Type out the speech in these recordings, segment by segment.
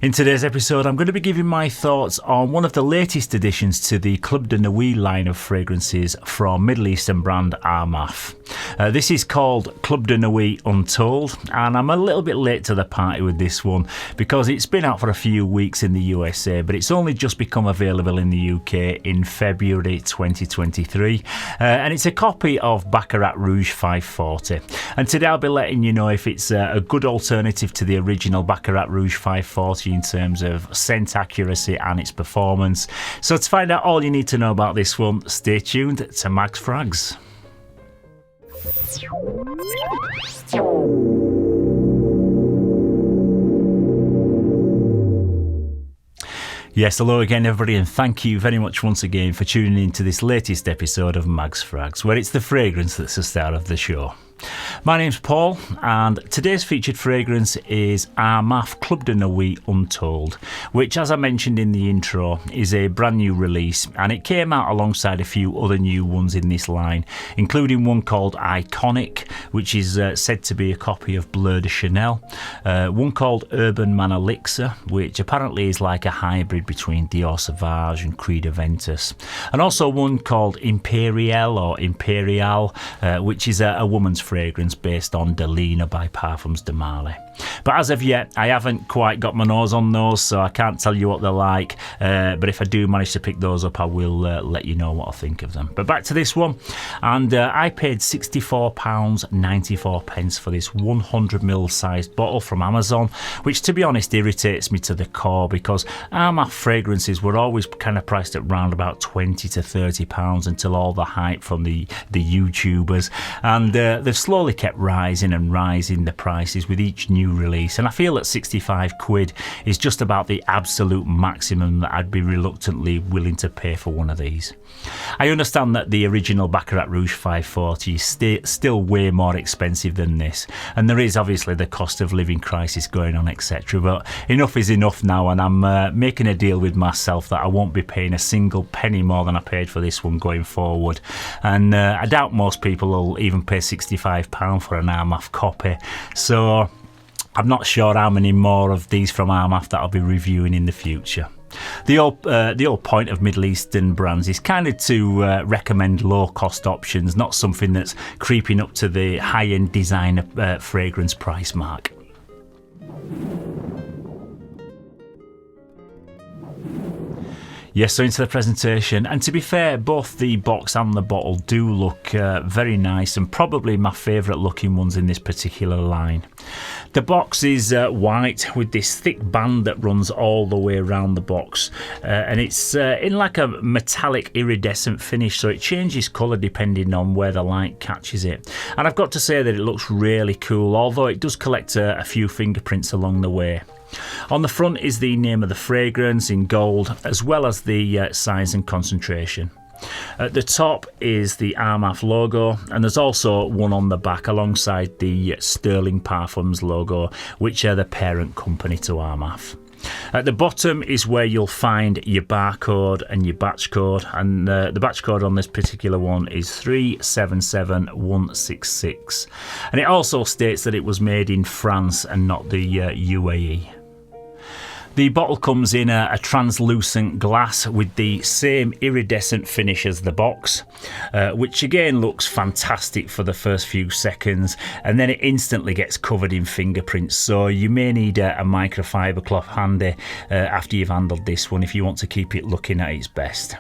In today's episode, I'm going to be giving my thoughts on one of the latest additions to the Club de Nuit line of fragrances from Middle Eastern brand Armaf. This is called Club de Nuit Untold, and I'm a little bit late to the party with this one because it's been out for a few weeks in the USA, but it's only just become available in the UK in February 2023, and it's a copy of Baccarat Rouge 540. And today I'll be letting you know if it's a good alternative to the original Baccarat Rouge 540 in terms of scent accuracy and its performance. So to find out all you need to know about this one, stay tuned to Mags Frags. Yes, hello again everybody, and thank you very much once again for tuning in to this latest episode of Mags Frags, where it's the fragrance that's the star of the show. My name's Paul, and today's featured fragrance is Armaf Club de Nuit Untold, which, as I mentioned in the intro, is a brand new release, and it came out alongside a few other new ones in this line, including one called Iconic, which is said to be a copy of Bleu de Chanel, one called Urban Man Elixir, which apparently is like a hybrid between Dior Sauvage and Creed Aventus, and also one called Imperial or Imperial, which is a woman's fragrance based on Delina by Parfums de Marly. But as of yet, I haven't quite got my nose on those, so I can't tell you what they're like, but if I do manage to pick those up, I will let you know what I think of them. But back to this one, and I paid £64.94 for this 100ml sized bottle from Amazon, which to be honest irritates me to the core, because Armaf fragrances were always kind of priced at around about £20 to £30 until all the hype from the YouTubers, and they've slowly kept rising and rising the prices with each new release, and I feel that 65 quid is just about the absolute maximum that I'd be reluctantly willing to pay for one of these. I understand that the original Baccarat Rouge 540 is still way more expensive than this, and there is obviously the cost of living crisis going on, etc., but enough is enough now, and I'm making a deal with myself that I won't be paying a single penny more than I paid for this one going forward, and I doubt most people will even pay £65 for an Armaf copy, so I'm not sure how many more of these from Armaf that I'll be reviewing in the future. The whole point of Middle Eastern brands is kind of to recommend low-cost options, not something that's creeping up to the high-end designer fragrance price mark. Yes, so into the presentation, and to be fair, both the box and the bottle do look very nice, and probably my favourite looking ones in this particular line. The box is white with this thick band that runs all the way around the box, and it's in like a metallic iridescent finish, so it changes colour depending on where the light catches it. And I've got to say that it looks really cool, although it does collect a few fingerprints along the way. On the front is the name of the fragrance in gold, as well as the size and concentration. At the top is the Armaf logo, and there's also one on the back alongside the Sterling Parfums logo, which are the parent company to Armaf. At the bottom is where you'll find your barcode and your batch code, and the batch code on this particular one is 377166, and it also states that it was made in France and not the UAE. The bottle comes in a translucent glass with the same iridescent finish as the box, which again looks fantastic for the first few seconds, and then it instantly gets covered in fingerprints, so you may need a microfiber cloth handy after you've handled this one if you want to keep it looking at its best.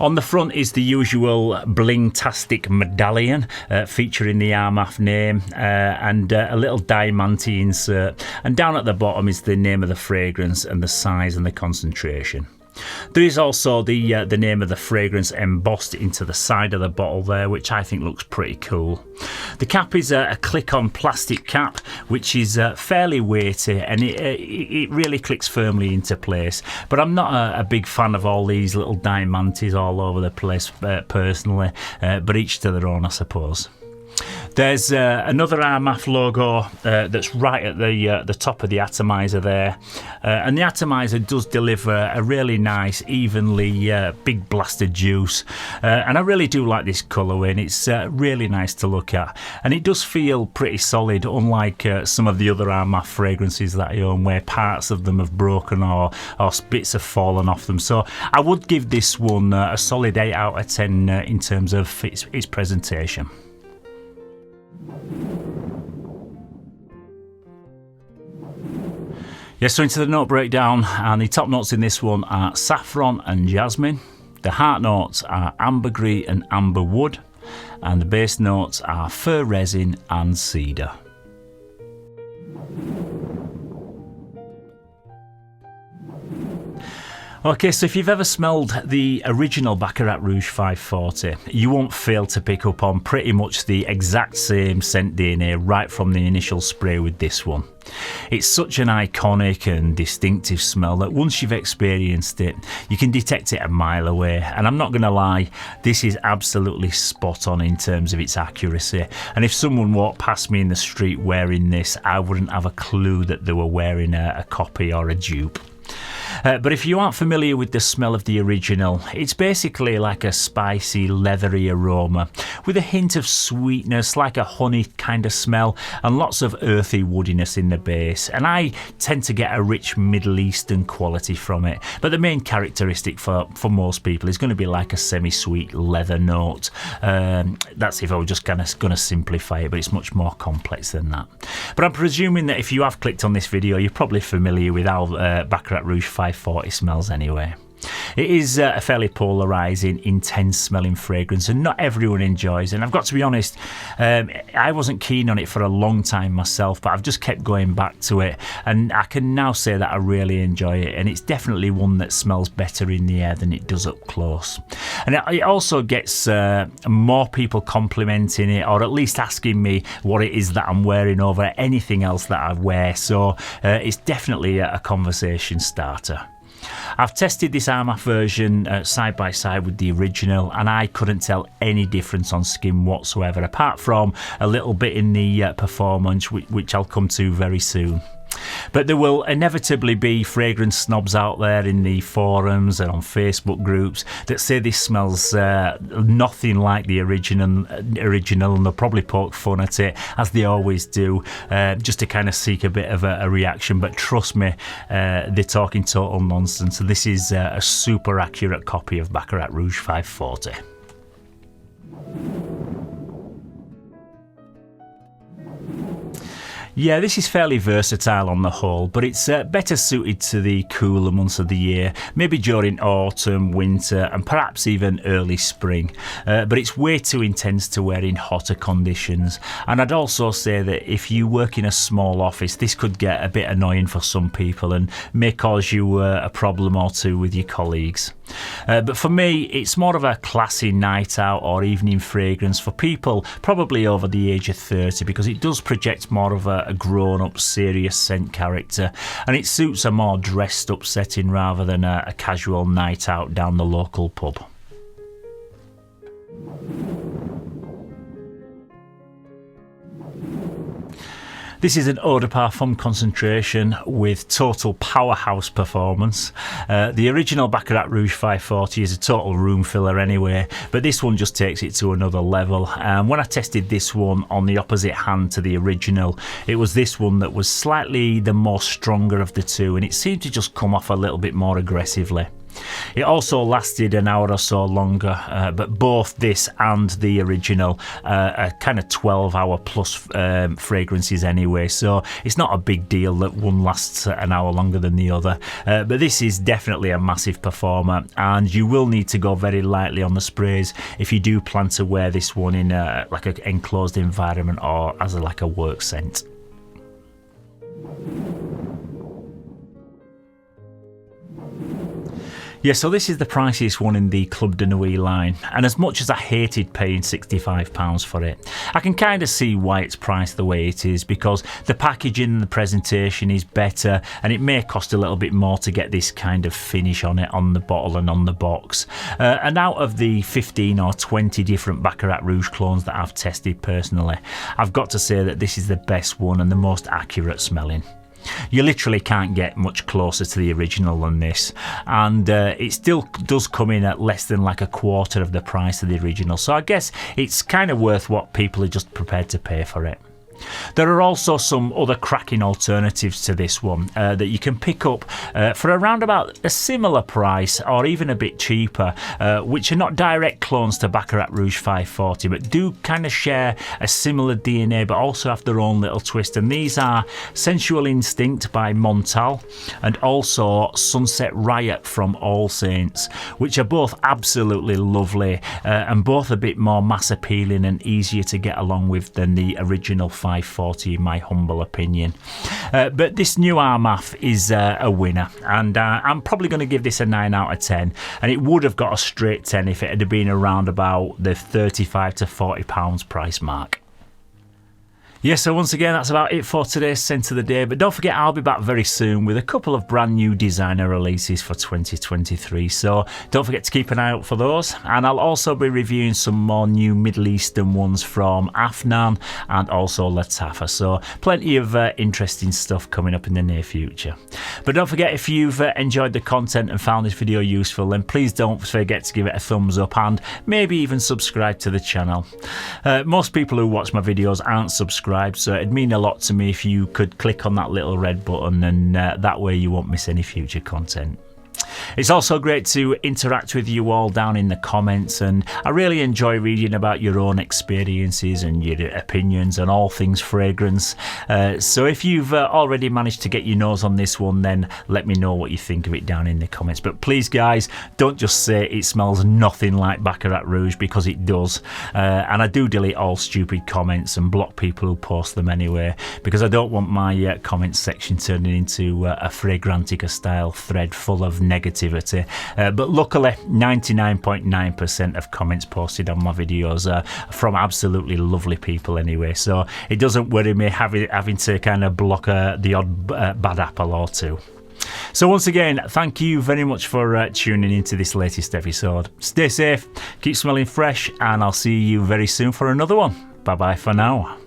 On the front is the usual bling-tastic medallion featuring the Armaf name and a little diamante insert, and down at the bottom is the name of the fragrance and the size and the concentration. There is also the name of the fragrance embossed into the side of the bottle there, which I think looks pretty cool. The cap is a click-on plastic cap, which is fairly weighty, and it really clicks firmly into place. But I'm not a big fan of all these little diamantes all over the place personally, but each to their own, I suppose. There's another Armaf logo that's right at the top of the atomizer there, and the atomizer does deliver a really nice, evenly big blasted juice, and I really do like this colourway, and it's really nice to look at, and it does feel pretty solid, unlike some of the other Armaf fragrances that I own where parts of them have broken or bits have fallen off them. So I would give this one a solid 8 out of 10 in terms of its presentation. Yes, so into the note breakdown, and the top notes in this one are saffron and jasmine. The heart notes are ambergris and amber wood, and the base notes are fir resin and cedar. Okay, so if you've ever smelled the original Baccarat Rouge 540, you won't fail to pick up on pretty much the exact same scent DNA right from the initial spray with this one. It's such an iconic and distinctive smell that once you've experienced it, you can detect it a mile away. And I'm not going to lie, this is absolutely spot on in terms of its accuracy. And if someone walked past me in the street wearing this, I wouldn't have a clue that they were wearing a copy or a dupe. But if you aren't familiar with the smell of the original, it's basically like a spicy, leathery aroma with a hint of sweetness, like a honey kind of smell, and lots of earthy woodiness in the base. And I tend to get a rich Middle Eastern quality from it. But the main characteristic for most people is going to be like a semi-sweet leather note. That's if I was just kind of going to simplify it, but it's much more complex than that. But I'm presuming that if you have clicked on this video, you're probably familiar with how Baccarat Rouge 540 smells anyway. It is a fairly polarising, intense smelling fragrance, and not everyone enjoys it. And I've got to be honest, I wasn't keen on it for a long time myself, but I've just kept going back to it, and I can now say that I really enjoy it, and it's definitely one that smells better in the air than it does up close. And it also gets more people complimenting it, or at least asking me what it is that I'm wearing over anything else that I wear, so it's definitely a conversation starter. I've tested this Armaf version side by side with the original, and I couldn't tell any difference on skin whatsoever, apart from a little bit in the performance, which I'll come to very soon. But there will inevitably be fragrance snobs out there in the forums and on Facebook groups that say this smells nothing like the original, and they'll probably poke fun at it, as they always do, just to kind of seek a bit of a reaction. But trust me, they're talking total nonsense. So this is a super accurate copy of Baccarat Rouge 540. Yeah, this is fairly versatile on the whole, but it's better suited to the cooler months of the year, maybe during autumn, winter, and perhaps even early spring. But it's way too intense to wear in hotter conditions. And I'd also say that if you work in a small office, this could get a bit annoying for some people and may cause you a problem or two with your colleagues. But for me, it's more of a classy night out or evening fragrance for people probably over the age of 30, because it does project more of a grown-up, serious scent character, and it suits a more dressed-up setting rather than a casual night out down the local pub. This is an eau de parfum concentration with total powerhouse performance. The original Baccarat Rouge 540 is a total room filler anyway, but this one just takes it to another level. When I tested this one on the opposite hand to the original, it was this one that was slightly the more stronger of the two, and it seemed to just come off a little bit more aggressively. It also lasted an hour or so longer, but both this and the original are kind of 12-hour plus fragrances anyway, so it's not a big deal that one lasts an hour longer than the other. But this is definitely a massive performer, and you will need to go very lightly on the sprays if you do plan to wear this one in like an enclosed environment or as like a work scent. Yeah, so this is the priciest one in the Club de Nuit line, and as much as I hated paying £65 for it, I can kind of see why it's priced the way it is, because the packaging and the presentation is better, and it may cost a little bit more to get this kind of finish on it, on the bottle and on the box. And out of the 15 or 20 different Baccarat Rouge clones that I've tested personally, I've got to say that this is the best one and the most accurate smelling. You literally can't get much closer to the original than this, and it still does come in at less than like a quarter of the price of the original, so I guess it's kind of worth what people are just prepared to pay for it. There are also some other cracking alternatives to this one that you can pick up for around about a similar price or even a bit cheaper, which are not direct clones to Baccarat Rouge 540 but do kind of share a similar DNA but also have their own little twist, and these are Sensual Instinct by Montal and also Sunset Riot from All Saints, which are both absolutely lovely and both a bit more mass appealing and easier to get along with than the original 540 in my humble opinion. But this new Armaf is a winner, and I'm probably going to give this a 9 out of 10, and it would have got a straight 10 if it had been around about the £35 to £40 price mark. Yeah, so once again, that's about it for today's Scent of the Day, but don't forget I'll be back very soon with a couple of brand new designer releases for 2023, so don't forget to keep an eye out for those, and I'll also be reviewing some more new Middle Eastern ones from Afnan and also Lattafa, so plenty of interesting stuff coming up in the near future. But don't forget, if you've enjoyed the content and found this video useful, then please don't forget to give it a thumbs up and maybe even subscribe to the channel. Most people who watch my videos aren't subscribed, so it'd mean a lot to me if you could click on that little red button, and that way you won't miss any future content. It's also great to interact with you all down in the comments, and I really enjoy reading about your own experiences and your opinions on all things fragrance. So if you've already managed to get your nose on this one, then let me know what you think of it down in the comments. But please guys, don't just say it smells nothing like Baccarat Rouge, because it does. And I do delete all stupid comments and block people who post them anyway, because I don't want my comments section turning into a Fragrantica style thread full of negativity. But luckily 99.9% of comments posted on my videos are from absolutely lovely people anyway, so it doesn't worry me having to kind of block the odd bad apple or two. So once again, thank you very much for tuning into this latest episode. Stay safe, keep smelling fresh, and I'll see you very soon for another one. Bye bye for now.